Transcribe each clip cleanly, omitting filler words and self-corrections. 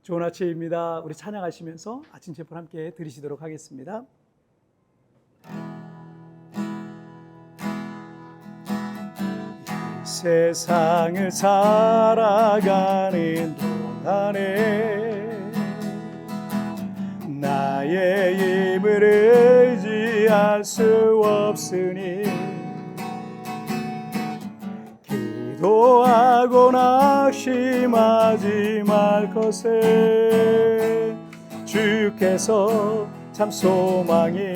좋은 아침입니다. 우리 찬양하시면서 아침 제품 함께 들으시도록 하겠습니다. 이 세상을 살아가는 동안에 나의 힘을 의지할 수 없으니 기도하고 낙심하지 말 것을 주께서 참 소망이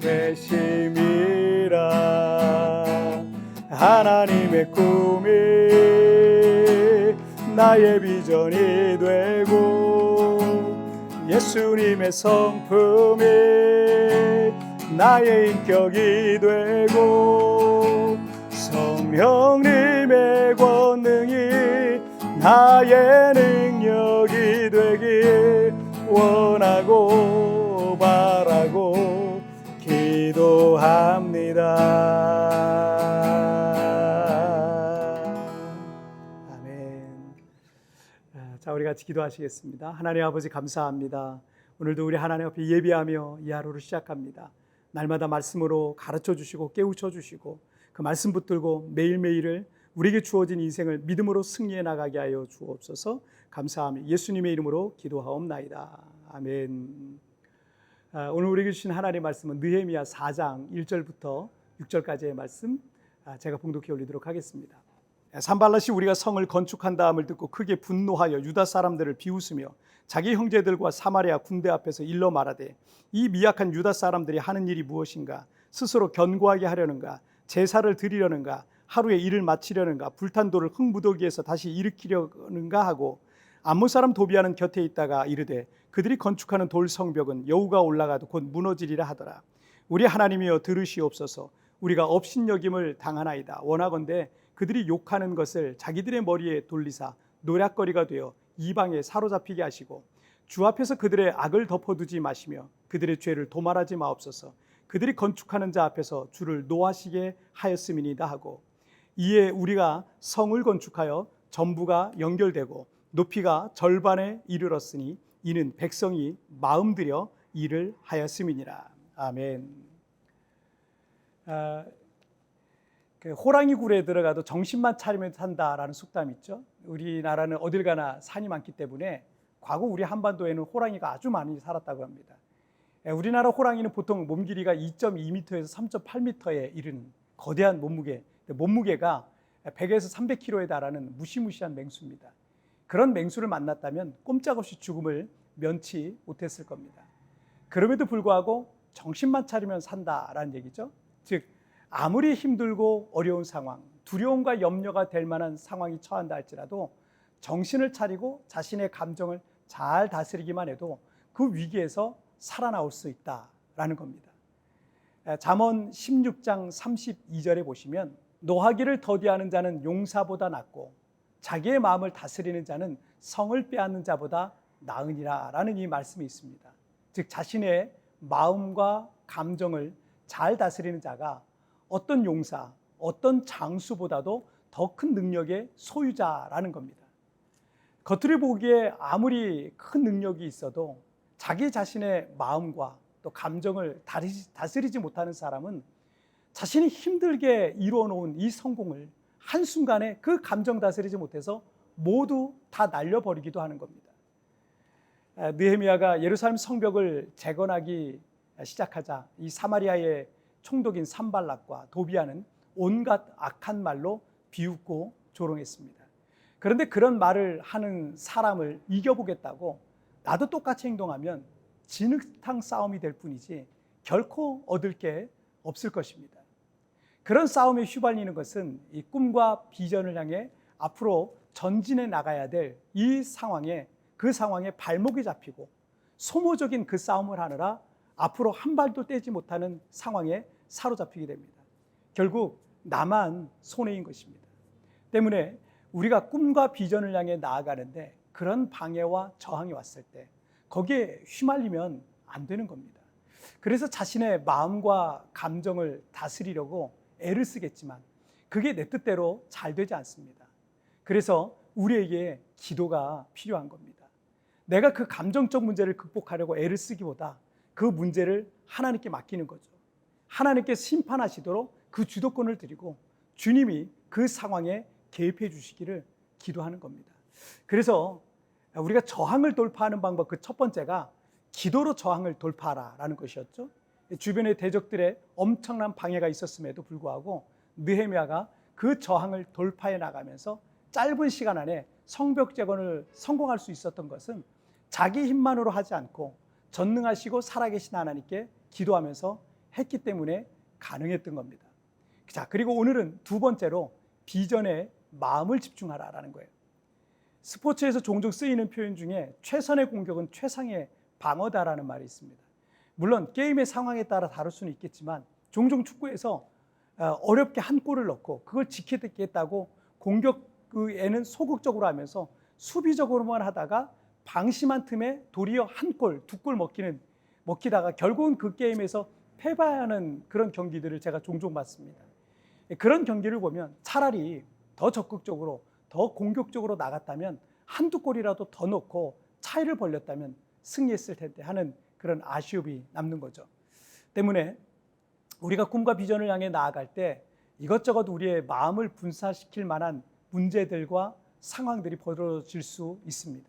되심이라. 하나님의 꿈이 나의 비전이 되고 예수님의 성품이 나의 인격이 되고 성령님의 권능이 나의 능력이 되길 원하고 바라고 기도합니다. 아멘. 자, 우리 같이 기도하시겠습니다. 하나님 아버지 감사합니다. 오늘도 우리 하나님 앞에 예배하며 이 하루를 시작합니다. 날마다 말씀으로 가르쳐 주시고 깨우쳐 주시고 그 말씀 붙들고 매일매일을 우리에게 주어진 인생을 믿음으로 승리해 나가게 하여 주옵소서. 감사하며 예수님의 이름으로 기도하옵나이다. 아멘. 오늘 우리에게 주신 하나님의 말씀은 느헤미야 4장 1절부터 6절까지의 말씀 제가 봉독해 올리도록 하겠습니다. 산발랏이 우리가 성을 건축한다함을 듣고 크게 분노하여 유다 사람들을 비웃으며 자기 형제들과 사마리아 군대 앞에서 일러 말하되 이 미약한 유다 사람들이 하는 일이 무엇인가? 스스로 견고하게 하려는가? 제사를 드리려는가? 하루에 일을 마치려는가? 불탄 돌을 흙무더기에서 다시 일으키려는가 하고 암몬 사람 도비아는 곁에 있다가 이르되 그들이 건축하는 돌 성벽은 여우가 올라가도 곧 무너지리라 하더라. 우리 하나님이여 들으시옵소서. 우리가 업신여김을 당하나이다. 원하건대 그들이 욕하는 것을 자기들의 머리에 돌리사 노략거리가 되어 이방에 사로잡히게 하시고 주 앞에서 그들의 악을 덮어두지 마시며 그들의 죄를 도말하지 마옵소서. 그들이 건축하는 자 앞에서 주를 노하시게 하였음이니이다 하고 이에 우리가 성을 건축하여 전부가 연결되고 높이가 절반에 이르렀으니 이는 백성이 마음 들여 일을 하였음이니라. 아멘. 호랑이 굴에 들어가도 정신만 차리면 산다라는 속담이 있죠. 우리나라는 어딜 가나 산이 많기 때문에 과거 우리 한반도에는 호랑이가 아주 많이 살았다고 합니다. 우리나라 호랑이는 보통 몸 길이가 2.2m에서 3.8m에 이르는 거대한 몸무게가 100에서 300kg에 달하는 무시무시한 맹수입니다. 그런 맹수를 만났다면 꼼짝없이 죽음을 면치 못했을 겁니다. 그럼에도 불구하고 정신만 차리면 산다라는 얘기죠. 즉 아무리 힘들고 어려운 상황, 두려움과 염려가 될 만한 상황이 처한다 할지라도 정신을 차리고 자신의 감정을 잘 다스리기만 해도 그 위기에서 살아나올 수 있다라는 겁니다. 잠언 16장 32절에 보시면 노하기를 더디하는 자는 용사보다 낫고 자기의 마음을 다스리는 자는 성을 빼앗는 자보다 나으니라 라는 이 말씀이 있습니다. 즉 자신의 마음과 감정을 잘 다스리는 자가 어떤 용사, 어떤 장수보다도 더 큰 능력의 소유자라는 겁니다. 겉으로 보기에 아무리 큰 능력이 있어도 자기 자신의 마음과 또 감정을 다스리지 못하는 사람은 자신이 힘들게 이루어놓은 이 성공을 한순간에 그 감정 다스리지 못해서 모두 다 날려버리기도 하는 겁니다. 느헤미야가 예루살렘 성벽을 재건하기 시작하자 이 사마리아의 총독인 산발랏과 도비아는 온갖 악한 말로 비웃고 조롱했습니다. 그런데 그런 말을 하는 사람을 이겨보겠다고 나도 똑같이 행동하면 진흙탕 싸움이 될 뿐이지 결코 얻을 게 없을 것입니다. 그런 싸움에 휘말리는 것은 이 꿈과 비전을 향해 앞으로 전진해 나가야 될 이 상황에 그 상황에 발목이 잡히고 소모적인 그 싸움을 하느라 앞으로 한 발도 떼지 못하는 상황에 사로잡히게 됩니다. 결국 나만 손해인 것입니다. 때문에 우리가 꿈과 비전을 향해 나아가는데 그런 방해와 저항이 왔을 때 거기에 휘말리면 안 되는 겁니다. 그래서 자신의 마음과 감정을 다스리려고 애를 쓰겠지만 그게 내 뜻대로 잘 되지 않습니다. 그래서 우리에게 기도가 필요한 겁니다. 내가 그 감정적 문제를 극복하려고 애를 쓰기보다 그 문제를 하나님께 맡기는 거죠. 하나님께 심판하시도록 그 주도권을 드리고 주님이 그 상황에 개입해 주시기를 기도하는 겁니다. 그래서 우리가 저항을 돌파하는 방법 그 첫 번째가 기도로 저항을 돌파하라라는 것이었죠. 주변의 대적들의 엄청난 방해가 있었음에도 불구하고 느헤미야가 그 저항을 돌파해 나가면서 짧은 시간 안에 성벽 재건을 성공할 수 있었던 것은 자기 힘만으로 하지 않고 전능하시고 살아계신 하나님께 기도하면서 했기 때문에 가능했던 겁니다. 자, 그리고 오늘은 두 번째로 비전에 마음을 집중하라라는 거예요. 스포츠에서 종종 쓰이는 표현 중에 최선의 공격은 최상의 방어다라는 말이 있습니다. 물론 게임의 상황에 따라 다를 수는 있겠지만 종종 축구에서 어렵게 한 골을 넣고 그걸 지키겠다고 공격에는 소극적으로 하면서 수비적으로만 하다가 방심한 틈에 도리어 한 골, 두 골 먹히다가 결국은 그 게임에서 패배하는 그런 경기들을 제가 종종 봤습니다. 그런 경기를 보면 차라리 더 적극적으로 더 공격적으로 나갔다면 한두 골이라도 더 넣고 차이를 벌렸다면 승리했을 텐데 하는 그런 아쉬움이 남는 거죠. 때문에 우리가 꿈과 비전을 향해 나아갈 때 이것저것 우리의 마음을 분산시킬 만한 문제들과 상황들이 벌어질 수 있습니다.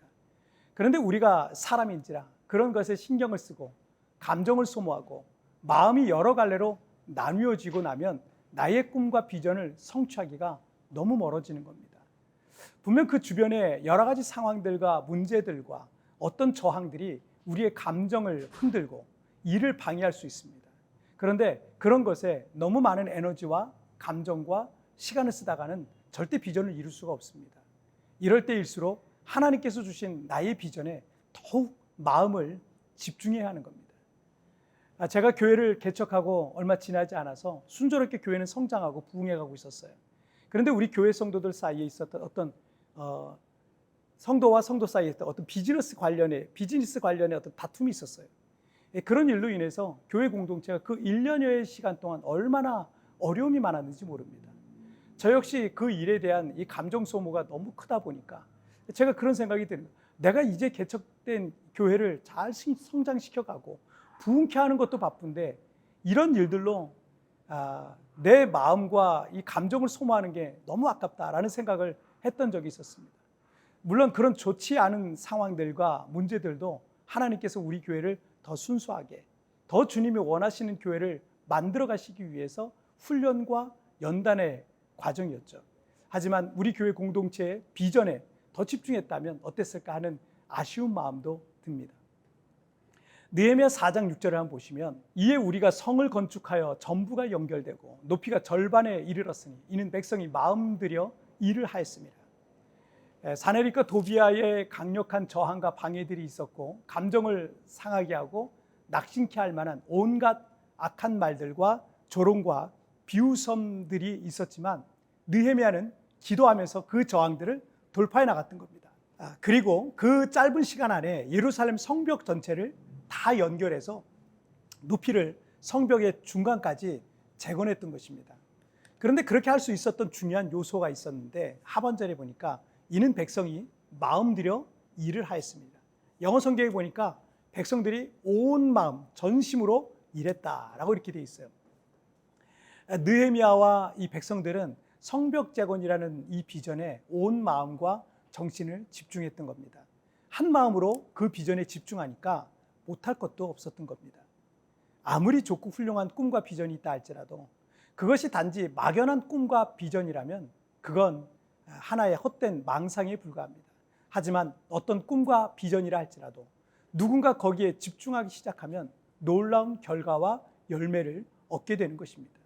그런데 우리가 사람인지라 그런 것에 신경을 쓰고 감정을 소모하고 마음이 여러 갈래로 나뉘어지고 나면 나의 꿈과 비전을 성취하기가 너무 멀어지는 겁니다. 분명 그 주변의 여러 가지 상황들과 문제들과 어떤 저항들이 우리의 감정을 흔들고 일을 방해할 수 있습니다. 그런데 그런 것에 너무 많은 에너지와 감정과 시간을 쓰다가는 절대 비전을 이룰 수가 없습니다. 이럴 때일수록 하나님께서 주신 나의 비전에 더욱 마음을 집중해야 하는 겁니다. 제가 교회를 개척하고 얼마 지나지 않아서 순조롭게 교회는 성장하고 부흥해가고 있었어요. 그런데 우리 교회 성도들 사이에 있었던 어떤 성도와 성도 사이에 있었던 어떤 비즈니스 관련의 어떤 다툼이 있었어요. 그런 일로 인해서 교회 공동체가 그 1년여의 시간 동안 얼마나 어려움이 많았는지 모릅니다. 저 역시 그 일에 대한 이 감정 소모가 너무 크다 보니까 제가 그런 생각이 드는 거예요. 내가 이제 개척된 교회를 잘 성장시켜가고 부흥케 하는 것도 바쁜데 이런 일들로 내 마음과 이 감정을 소모하는 게 너무 아깝다라는 생각을 했던 적이 있었습니다. 물론 그런 좋지 않은 상황들과 문제들도 하나님께서 우리 교회를 더 순수하게, 더 주님이 원하시는 교회를 만들어 가시기 위해서 훈련과 연단의 과정이었죠. 하지만 우리 교회 공동체의 비전에 더 집중했다면 어땠을까 하는 아쉬운 마음도 듭니다. 느헤미야 4장 6절을 한번 보시면 이에 우리가 성을 건축하여 전부가 연결되고 높이가 절반에 이르렀으니 이는 백성이 마음 들여 일을 하였습니다. 사네립과 도비아의 강력한 저항과 방해들이 있었고 감정을 상하게 하고 낙심케 할 만한 온갖 악한 말들과 조롱과 비웃음들이 있었지만 느헤미야는 기도하면서 그 저항들을 돌파해 나갔던 겁니다. 그리고 그 짧은 시간 안에 예루살렘 성벽 전체를 다 연결해서 높이를 성벽의 중간까지 재건했던 것입니다. 그런데 그렇게 할 수 있었던 중요한 요소가 있었는데 하반절에 보니까 이는 백성이 마음 들여 일을 하였습니다. 영어 성경에 보니까 백성들이 온 마음, 전심으로 일했다라고 이렇게 돼 있어요. 느헤미야와 이 백성들은 성벽 재건이라는 이 비전에 온 마음과 정신을 집중했던 겁니다. 한 마음으로 그 비전에 집중하니까 못할 것도 없었던 겁니다. 아무리 좋고 훌륭한 꿈과 비전이 있다 할지라도 그것이 단지 막연한 꿈과 비전이라면 그건 하나의 헛된 망상에 불과합니다. 하지만 어떤 꿈과 비전이라 할지라도 누군가 거기에 집중하기 시작하면 놀라운 결과와 열매를 얻게 되는 것입니다.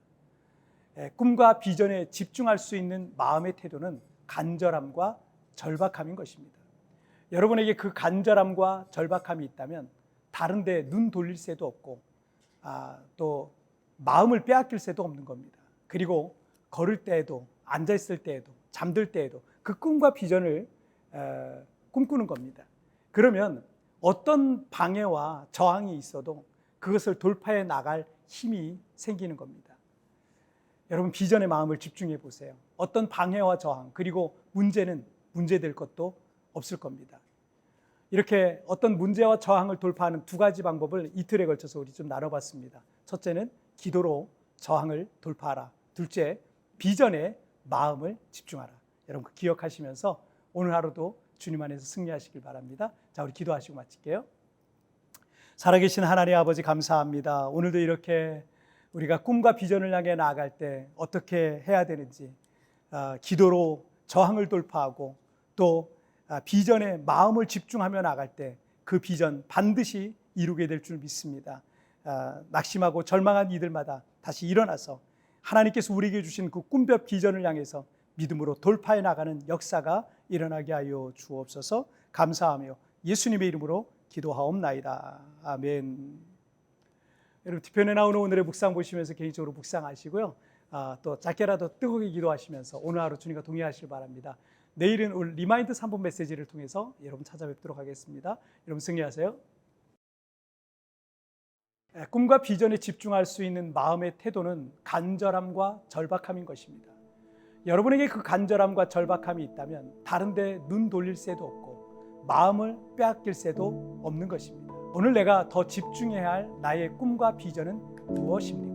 꿈과 비전에 집중할 수 있는 마음의 태도는 간절함과 절박함인 것입니다. 여러분에게 그 간절함과 절박함이 있다면 다른 데 눈 돌릴 새도 없고 또 마음을 빼앗길 새도 없는 겁니다. 그리고 걸을 때에도 앉아있을 때에도 잠들 때에도 그 꿈과 비전을 꿈꾸는 겁니다. 그러면 어떤 방해와 저항이 있어도 그것을 돌파해 나갈 힘이 생기는 겁니다. 여러분 비전의 마음을 집중해 보세요. 어떤 방해와 저항 그리고 문제는 문제될 것도 없을 겁니다. 이렇게 어떤 문제와 저항을 돌파하는 두 가지 방법을 이틀에 걸쳐서 우리 좀 나눠봤습니다. 첫째는 기도로 저항을 돌파하라. 둘째, 비전에 마음을 집중하라. 여러분 기억하시면서 오늘 하루도 주님 안에서 승리하시길 바랍니다. 자, 우리 기도하시고 마칠게요. 살아계신 하나님 아버지 감사합니다. 오늘도 이렇게 우리가 꿈과 비전을 향해 나아갈 때 어떻게 해야 되는지 기도로 저항을 돌파하고 또 비전에 마음을 집중하며 나갈 때 그 비전 반드시 이루게 될 줄 믿습니다. 낙심하고 절망한 이들마다 다시 일어나서 하나님께서 우리에게 주신 그 꿈별 비전을 향해서 믿음으로 돌파해 나가는 역사가 일어나게 하여 주옵소서. 감사하며 예수님의 이름으로 기도하옵나이다. 아멘. 여러분 뒤편에 나오는 오늘의 묵상 보시면서 개인적으로 묵상하시고요. 또 짧게라도 뜨겁게 기도하시면서 오늘 하루 주님과 동행하시길 바랍니다. 내일은 오늘 리마인드 3분 메시지를 통해서 여러분 찾아뵙도록 하겠습니다. 여러분 승리하세요. 꿈과 비전에 집중할 수 있는 마음의 태도는 간절함과 절박함인 것입니다. 여러분에게 그 간절함과 절박함이 있다면 다른 데 눈 돌릴 새도 없고 마음을 빼앗길 새도 없는 것입니다. 오늘 내가 더 집중해야 할 나의 꿈과 비전은 무엇입니까?